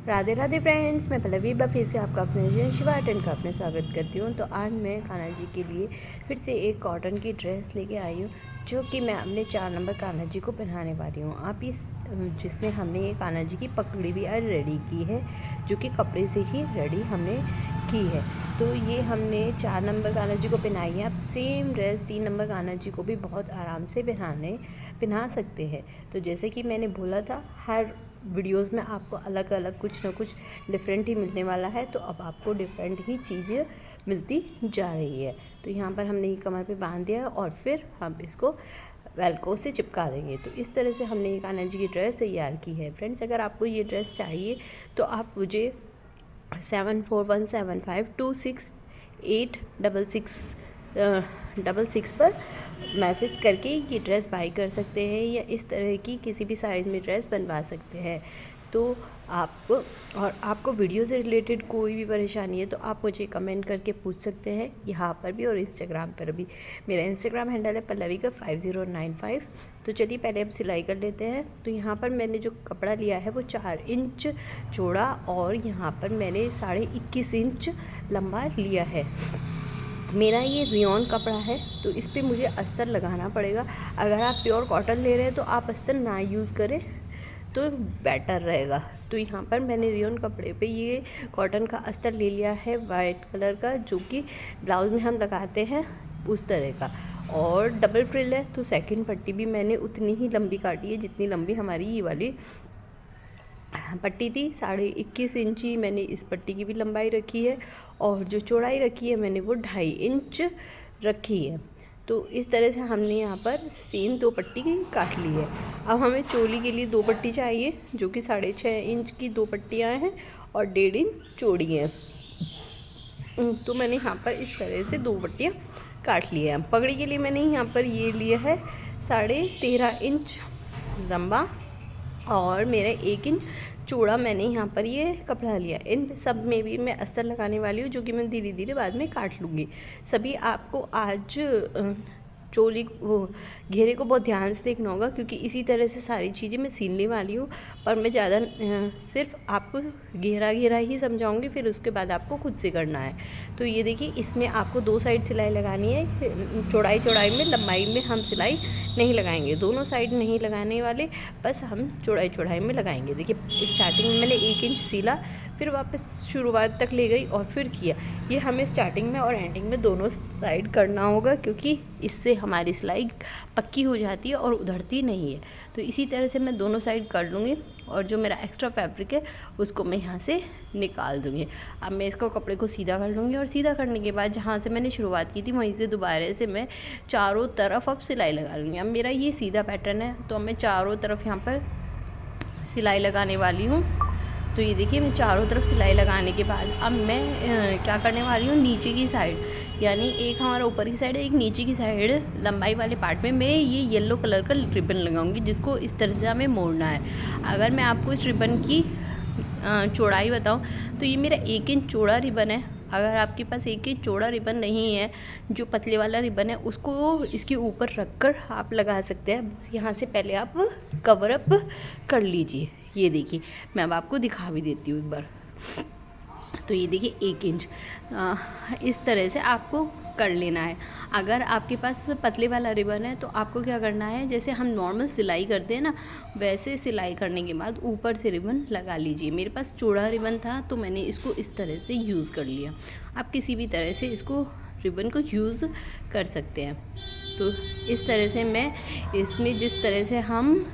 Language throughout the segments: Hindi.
राधे राधे फ्रेंड्स, मैं पल्लवी फिर से आपका अपने शिवा टेंट का अपने स्वागत करती हूँ। तो आज मैं कान्हा जी के लिए फिर से एक कॉटन की ड्रेस लेके आई हूँ, जो कि मैं अपने 4 नंबर कान्हा जी को पहनाने वाली हूँ। आप इस जिसमें हमने ये कान्हा जी की पगड़ी भी रेडी की है, जो कि कपड़े से ही रेडी हमने की है। तो ये हमने 4 नंबर कान्हा जी को पहनाई है। आप same dress 3 number Kanha ji को भी बहुत आराम से पहना सकते हैं। तो जैसे कि मैंने बोला था, हर वीडियोस में आपको अलग अलग कुछ ना कुछ डिफरेंट ही मिलने वाला है। तो अब आपको डिफरेंट ही चीज़ें मिलती जा रही है। तो यहाँ पर हमने ये कमर पे बांध दिया है और फिर हम इसको वेलक्रो से चिपका देंगे। तो इस तरह से हमने ये कान्हा जी की ड्रेस तैयार की है। फ्रेंड्स, अगर आपको ये ड्रेस चाहिए तो आप मुझे 7417526866 पर मैसेज करके ये ड्रेस बाई कर सकते हैं, या इस तरह की किसी भी साइज़ में ड्रेस बनवा सकते हैं। तो आपको वीडियो से रिलेटेड कोई भी परेशानी है तो आप मुझे कमेंट करके पूछ सकते हैं, यहाँ पर भी और इंस्टाग्राम पर भी। मेरा इंस्टाग्राम हैंडल है पल्लवी का 5095। तो चलिए पहले हम सिलाई कर लेते हैं। तो यहाँ पर मैंने जो कपड़ा लिया है वो 4 इंच चौड़ा और यहाँ पर मैंने 21.5 इंच लंबा लिया है। मेरा ये रियॉन कपड़ा है, तो इस पर मुझे अस्तर लगाना पड़ेगा। अगर आप प्योर कॉटन ले रहे हैं तो आप अस्तर ना यूज़ करें तो बेटर रहेगा। तो यहाँ पर मैंने रियॉन कपड़े पे ये कॉटन का अस्तर ले लिया है, वाइट कलर का, जो कि ब्लाउज़ में हम लगाते हैं उस तरह का। और डबल फ्रिल है, तो सेकंड पट्टी भी मैंने उतनी ही लंबी काटी है जितनी लंबी हमारी ये वाली पट्टी थी। 21.5 इंच ही मैंने इस पट्टी की भी लंबाई रखी है, और जो चौड़ाई रखी है मैंने वो 2.5 इंच रखी है। तो इस तरह से हमने यहाँ पर सेम 2 पट्टी काट ली है। अब हमें चोली के लिए 2 पट्टी चाहिए, जो कि 6.5 इंच की 2 पट्टियाँ हैं और 1.5 इंच चौड़ी हैं। तो मैंने यहाँ पर इस तरह से 2 पट्टियाँ काट ली है। पगड़ी के लिए मैंने यहाँ पर ये लिया है 13.5 इंच लंबा और मेरा 1 इंच चौड़ा मैंने यहाँ पर ये कपड़ा लिया। इन सब में भी मैं अस्तर लगाने वाली हूँ, जो कि मैं धीरे धीरे बाद में काट लूँगी। सभी आपको आज चोली वो घेरे को बहुत ध्यान से देखना होगा, क्योंकि इसी तरह से सारी चीज़ें मैं सीलने वाली हूँ। पर मैं ज़्यादा सिर्फ आपको घेरा ही समझाऊंगी, फिर उसके बाद आपको खुद से करना है। तो ये देखिए, इसमें आपको 2 साइड सिलाई लगानी है। चौड़ाई में, लंबाई में हम सिलाई नहीं लगाएंगे, दोनों साइड नहीं लगाने वाले, बस हम चौड़ाई में लगाएंगे। देखिए, स्टार्टिंग में मैंने 1 इंच सीला, फिर वापस शुरुआत तक ले गई और फिर किया। ये हमें स्टार्टिंग में और एंडिंग में दोनों साइड करना होगा, क्योंकि इससे हमारी सिलाई पक्की हो जाती है और उधड़ती नहीं है। तो इसी तरह से मैं दोनों साइड कर लूँगी, और जो मेरा एक्स्ट्रा फैब्रिक है उसको मैं यहाँ से निकाल दूँगी। अब मैं इसको कपड़े को सीधा कर लूँगी, और सीधा करने के बाद जहाँ से मैंने शुरुआत की थी वहीं से दोबारा से मैं चारों तरफ अब सिलाई लगा लूँगी। अब मेरा ये सीधा पैटर्न है, तो मैं चारों तरफ यहाँ पर सिलाई लगाने वाली हूँ। तो ये देखिए, मैं चारों तरफ सिलाई लगाने के बाद अब मैं क्या करने वाली हूँ, नीचे की साइड, यानी एक हमारा ऊपर की साइड है, एक नीचे की साइड, लंबाई वाले पार्ट में मैं ये येलो कलर का रिबन लगाऊंगी, जिसको इस तरह से हमें मोड़ना है। अगर मैं आपको इस रिबन की चौड़ाई बताऊं तो ये मेरा 1 इंच चौड़ा रिबन है। अगर आपके पास 1 इंच चौड़ा रिबन नहीं है, जो पतले वाला रिबन है, उसको इसके ऊपर रख कर आप लगा सकते हैं। बस यहाँ से पहले आप कवर अप कर लीजिए। ये देखिए, मैं अब आपको दिखा भी देती हूँ एक बार। तो ये देखिए, 1 इंच इस तरह से आपको कर लेना है। अगर आपके पास पतले वाला रिबन है तो आपको क्या करना है, जैसे हम नॉर्मल सिलाई करते हैं ना, वैसे सिलाई करने के बाद ऊपर से रिबन लगा लीजिए। मेरे पास चौड़ा रिबन था तो मैंने इसको इस तरह से यूज़ कर लिया। आप किसी भी तरह से इसको रिबन को यूज़ कर सकते हैं। तो इस तरह से मैं इसमें, जिस तरह से हम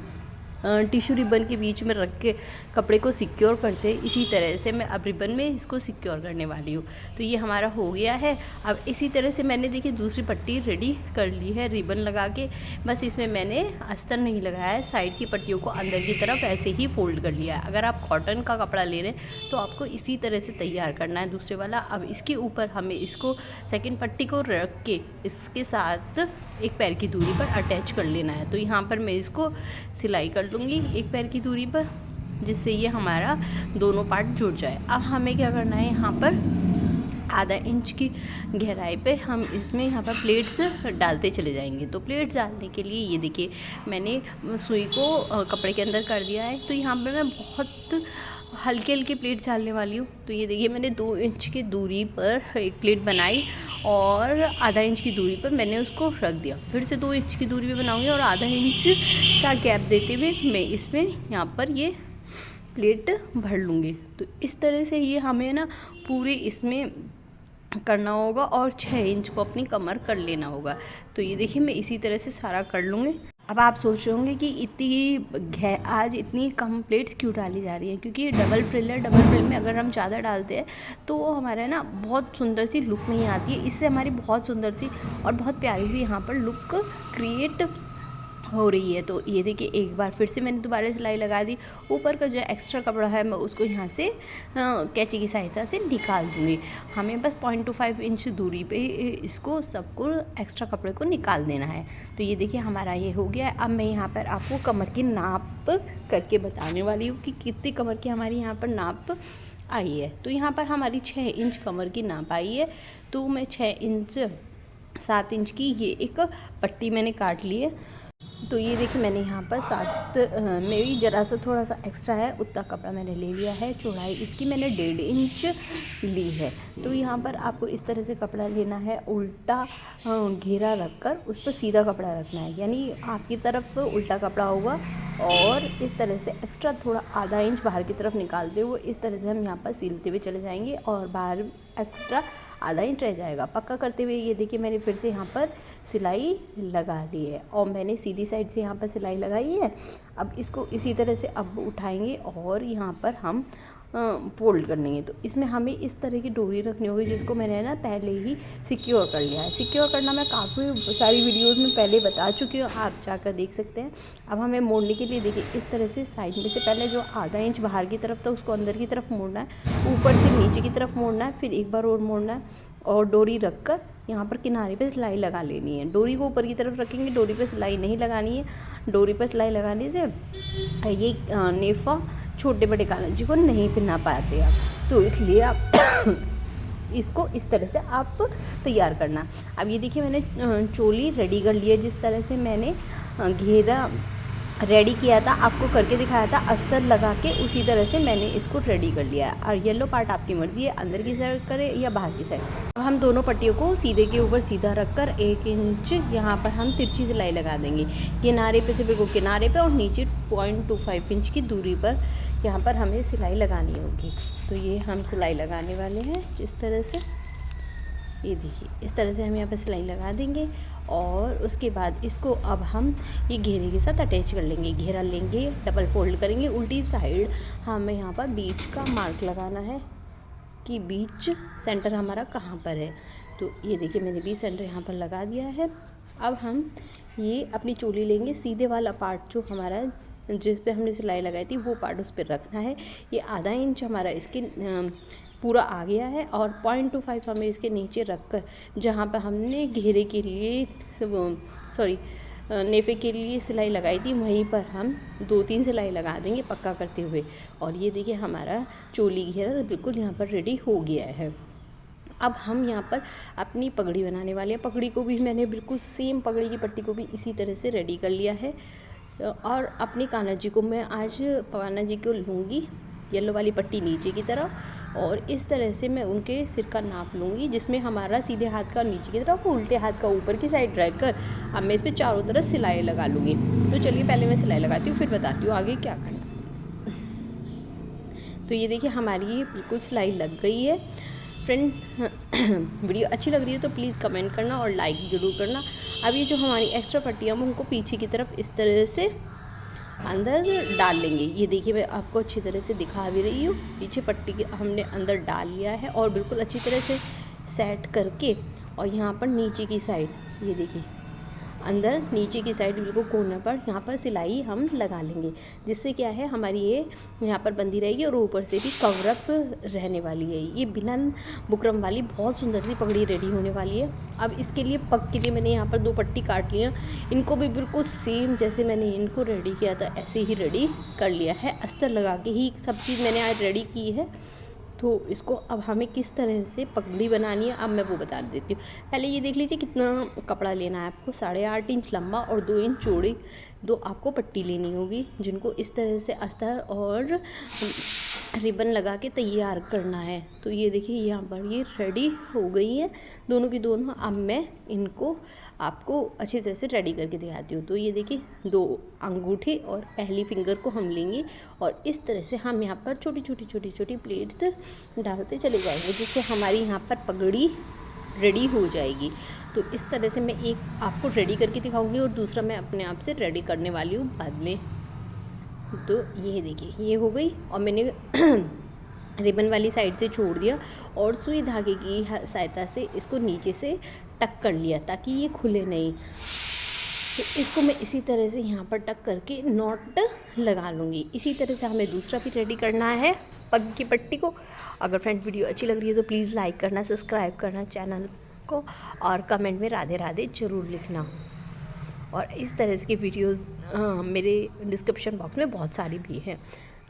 टिश्यू रिबन के बीच में रख के कपड़े को सिक्योर करते हैं, इसी तरह से मैं अब रिबन में इसको सिक्योर करने वाली हूँ। तो ये हमारा हो गया है। अब इसी तरह से मैंने देखिए दूसरी पट्टी रेडी कर ली है रिबन लगा के। बस इसमें मैंने अस्तर नहीं लगाया है, साइड की पट्टियों को अंदर की तरफ ऐसे ही फोल्ड कर लिया है। अगर आप कॉटन का कपड़ा ले रहे हैं तो आपको इसी तरह से तैयार करना है दूसरे वाला। अब इसके ऊपर हमें इसको सेकेंड पट्टी को रख के इसके साथ एक पैर की दूरी पर अटैच कर लेना है। तो यहाँ पर मैं इसको सिलाई कर लूँगी एक पैर की दूरी पर, जिससे ये हमारा दोनों पार्ट जुड़ जाए। अब हमें क्या करना है, यहाँ पर आधा इंच की गहराई पे हम इसमें यहाँ पर प्लेट्स डालते चले जाएंगे। तो प्लेट्स डालने के लिए ये देखिए, मैंने सुई को कपड़े के अंदर कर दिया है। तो यहाँ पर मैं बहुत हल्के हल्के प्लेट डालने वाली हूँ। तो ये देखिए मैंने 2 इंच की दूरी पर एक प्लेट बनाई और आधा इंच की दूरी पर मैंने उसको रख दिया। फिर से 2 इंच की दूरी पे बनाऊँगी और आधा इंच का गैप देते हुए मैं इसमें यहाँ पर ये प्लेट भर लूँगी। तो इस तरह से ये हमें ना पूरे इसमें करना होगा और 6 इंच को अपनी कमर कर लेना होगा। तो ये देखिए मैं इसी तरह से सारा कर लूँगी। अब आप सोच रहे होंगे कि इतनी आज इतनी कम प्लेट्स क्यों डाली जा रही हैं, क्योंकि ये डबल फ्रिल है। डबल फ्रिल में अगर हम ज़्यादा डालते हैं तो वो हमारा ना बहुत सुंदर सी लुक नहीं आती है। इससे हमारी बहुत सुंदर सी और बहुत प्यारी सी यहाँ पर लुक क्रिएट हो रही है। तो ये देखिए एक बार फिर से मैंने दोबारा सिलाई लगा दी। ऊपर का जो एक्स्ट्रा कपड़ा है मैं उसको यहाँ से कैंची की सहायता से निकाल दूँगी। हमें बस 0.25 इंच दूरी पे इसको सबको एक्स्ट्रा कपड़े को निकाल देना है। तो ये देखिए हमारा ये हो गया है। अब मैं यहाँ पर आपको कमर की नाप करके बताने वाली हूँ कि कितनी कमर की हमारी यहाँ पर नाप आई है। तो यहाँ पर हमारी 6 इंच कमर की नाप आई है। तो मैं 6 इंच 7 इंच की ये एक पट्टी मैंने काट ली है। तो ये देखिए मैंने यहाँ पर 7 मेरी ज़रा सा थोड़ा सा एक्स्ट्रा है उतना कपड़ा मैंने ले लिया है। चौड़ाई इसकी मैंने 1.5 इंच ली है। तो यहाँ पर आपको इस तरह से कपड़ा लेना है, उल्टा घेरा रखकर उस पर सीधा कपड़ा रखना है, यानी आपकी तरफ उल्टा कपड़ा होगा और इस तरह से एक्स्ट्रा थोड़ा आधा इंच बाहर की तरफ निकालते हुए इस तरह से हम यहाँ पर सिलते हुए चले जाएंगे और बाहर एक्स्ट्रा आधा इंच रह जाएगा। पक्का करते हुए ये देखिए मैंने फिर से यहाँ पर सिलाई लगा दी है और मैंने सीधी साइड से यहाँ पर सिलाई लगाई है। अब इसको इसी तरह से अब उठाएंगे और यहाँ पर हम फोल्ड कर लेंगे। तो इसमें हमें इस तरह की डोरी रखनी होगी जिसको मैंने ना पहले ही सिक्योर कर लिया है। सिक्योर करना मैं काफ़ी सारी वीडियोस में पहले बता चुकी हूँ, आप जाकर देख सकते हैं। अब हमें मोड़ने के लिए देखिए इस तरह से साइड में से पहले जो आधा इंच बाहर की तरफ था उसको अंदर की तरफ मोड़ना है, ऊपर से नीचे की तरफ मोड़ना है, फिर एक बार और मोड़ना है और डोरी रख कर यहाँ पर किनारे पे सिलाई लगा लेनी है। डोरी को ऊपर की तरफ रखेंगे, डोरी पे सिलाई नहीं लगानी है। डोरी पर सिलाई लगाने से ये नेफा छोटे बड़े कानन जी को नहीं पहना पाते आप, तो इसलिए आप इसको इस तरह से आप तैयार करना। अब ये देखिए मैंने चोली रेडी कर ली है। जिस तरह से मैंने घेरा रेडी किया था, आपको करके दिखाया था अस्तर लगा के, उसी तरह से मैंने इसको रेडी कर लिया है। और येलो पार्ट आपकी मर्ज़ी है, अंदर की साइड करें या बाहर की साइड। अब हम दोनों पट्टियों को सीधे के ऊपर सीधा रखकर 1 इंच यहाँ पर हम तिरछी सिलाई लगा देंगे। किनारे पे से बिल्कुल किनारे पे और नीचे 0.25 इंच की दूरी पर यहाँ पर हमें सिलाई लगानी होगी। तो ये हम सिलाई लगाने वाले हैं इस तरह से। ये देखिए इस तरह से हम यहाँ पर सिलाई लगा देंगे और उसके बाद इसको अब हम ये घेरे के साथ अटैच कर लेंगे। घेरा लेंगे, डबल फोल्ड करेंगे, उल्टी साइड हमें यहाँ पर बीच का मार्क लगाना है कि बीच सेंटर हमारा कहाँ पर है। तो ये देखिए मैंने बीच सेंटर यहाँ पर लगा दिया है। अब हम ये अपनी चोली लेंगे, सीधे वाला पार्ट जो हमारा जिस पे हमने सिलाई लगाई थी वो पार्ट उस पर रखना है। ये आधा इंच हमारा इसके पूरा आ गया है और 0.25 हमें इसके नीचे रखकर जहाँ पर हमने घेरे के लिए नेफे के लिए सिलाई लगाई थी वहीं पर हम 2-3 सिलाई लगा देंगे पक्का करते हुए। और ये देखिए हमारा चोली घेरा बिल्कुल यहाँ पर रेडी हो गया है। अब हम यहाँ पर अपनी पगड़ी बनाने वाले हैं। पगड़ी को भी मैंने बिल्कुल सेम पगड़ी की पट्टी को भी इसी तरह से रेडी कर लिया है। और अपनी कान्हा जी को मैं आज कान्हा जी को लूँगी येलो वाली पट्टी नीचे की तरफ और इस तरह से मैं उनके सिर का नाप लूँगी, जिसमें हमारा सीधे हाथ का नीचे की तरफ और उल्टे हाथ का ऊपर की साइड रख कर अब मैं इस पर चारों तरफ सिलाई लगा लूँगी। तो चलिए पहले मैं सिलाई लगाती हूँ फिर बताती हूँ आगे क्या करना। तो ये देखिए हमारी ये बिल्कुल सिलाई लग गई है। फ्रेंड वीडियो अच्छी लग रही है तो प्लीज़ कमेंट करना और लाइक ज़रूर करना। अब ये जो हमारी एक्स्ट्रा पट्टियाँ हम उनको पीछे की तरफ इस तरह से अंदर डाल लेंगे। ये देखिए मैं आपको अच्छी तरह से दिखा भी रही हूँ। पीछे पट्टी के हमने अंदर डाल लिया है और बिल्कुल अच्छी तरह से सेट करके और यहाँ पर नीचे की साइड ये देखिए अंदर नीचे की साइड बिल्कुल कोने पर यहाँ पर सिलाई हम लगा लेंगे, जिससे क्या है हमारी ये यहाँ पर बंदी रहेगी और ऊपर से भी कवर अप रहने वाली है। ये बिना बुकरम वाली बहुत सुंदर सी पगड़ी रेडी होने वाली है। अब इसके लिए पग के लिए मैंने यहाँ पर 2 पट्टी काट ली हैं। इनको भी बिल्कुल सेम जैसे मैंने इनको रेडी किया था ऐसे ही रेडी कर लिया है। अस्तर लगा के ही सब चीज़ मैंने आज रेडी की है। तो इसको अब हमें किस तरह से पगड़ी बनानी है अब मैं वो बता देती हूँ। पहले ये देख लीजिए कितना कपड़ा लेना है आपको। 8.5 इंच लंबा और 2 इंच चौड़ी दो आपको पट्टी लेनी होगी, जिनको इस तरह से अस्तर और रिबन लगा के तैयार करना है। तो ये देखिए यहाँ पर ये रेडी हो गई है दोनों की दोनों। अब मैं इनको आपको अच्छी तरह से रेडी करके दिखाती हूँ। तो ये देखिए 2 अंगूठे और पहली फिंगर को हम लेंगे और इस तरह से हम यहाँ पर छोटी छोटी प्लेट्स डालते चले जाएंगे, जिससे हमारी यहाँ पर पगड़ी रेडी हो जाएगी। तो इस तरह से मैं एक आपको रेडी करके दिखाऊंगी और दूसरा मैं अपने आप से रेडी करने वाली हूँ बाद में। तो ये देखिए ये हो गई और मैंने रिबन वाली साइड से छोड़ दिया और सुई धागे की सहायता से इसको नीचे से टक कर लिया ताकि ये खुले नहीं। तो इसको मैं इसी तरह से यहाँ पर टक करके नॉट लगा लूँगी। इसी तरह से हमें दूसरा भी रेडी करना है पग की पट्टी को। अगर फ्रेंड वीडियो अच्छी लग रही है तो प्लीज़ लाइक करना, सब्सक्राइब करना चैनल को और कमेंट में राधे राधे ज़रूर लिखना। और इस तरह की वीडियोस मेरे डिस्क्रिप्शन बॉक्स में बहुत सारी भी हैं।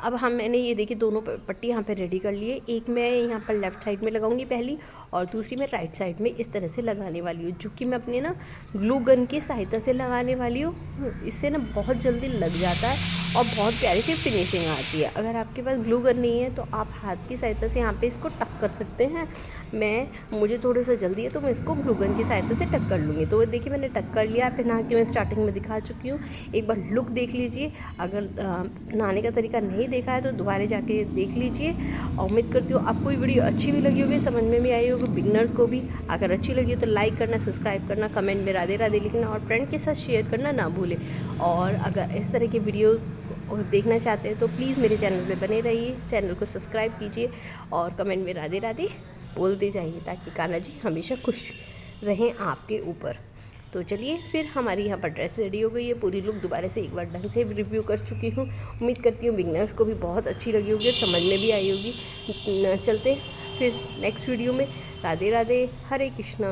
अब मैंने ये देखिए दोनों पट्टी यहाँ पे रेडी कर लिए। एक मैं यहाँ पर लेफ़्ट साइड में लगाऊंगी पहली और दूसरी मैं राइट साइड में इस तरह से लगाने वाली हूँ, जो कि मैं अपने ना ग्लू गन की सहायता से लगाने वाली हूँ। इससे ना बहुत जल्दी लग जाता है और बहुत प्यारी सी फिनिशिंग आती है। अगर आपके पास ग्लू गन नहीं है तो आप हाथ की सहायता से यहाँ पे इसको टक कर सकते हैं। मुझे थोड़ा सा जल्दी है तो मैं इसको ग्लू गन की सहायता से टक कर लूँगी। तो देखिए मैंने टक कर लिया। फिर नहा के मैं स्टार्टिंग में दिखा चुकी हूँ, एक बार लुक देख लीजिए। अगर नहाने का तरीका नहीं देखा है तो दोबारा जाके देख लीजिए। और उम्मीद करती हूँ आपको ये वीडियो अच्छी भी लगी होगी, समझ में भी आई होगी, बिगनर्स को भी। अगर अच्छी लगी तो लाइक करना, सब्सक्राइब करना, कमेंट में राधे राधे लिखना और फ्रेंड के साथ शेयर करना ना भूलें। और अगर इस तरह की वीडियोज़ देखना चाहते हैं तो प्लीज़ मेरे चैनल पे बने रहिए, चैनल को सब्सक्राइब कीजिए और कमेंट में राधे राधे बोलते जाइए ताकि कान्हा जी हमेशा खुश रहें आपके ऊपर। तो चलिए फिर हमारी यहाँ पर ड्रेस रेडी हो गई है। पूरी लुक दोबारा से एक बार ढंग से रिव्यू कर चुकी हूँ। उम्मीद करती हूँ बिगनर्स को भी बहुत अच्छी लगी होगी, समझ में भी आई होगी। चलते फिर नेक्स्ट वीडियो में। राधे राधे, हरे कृष्णा।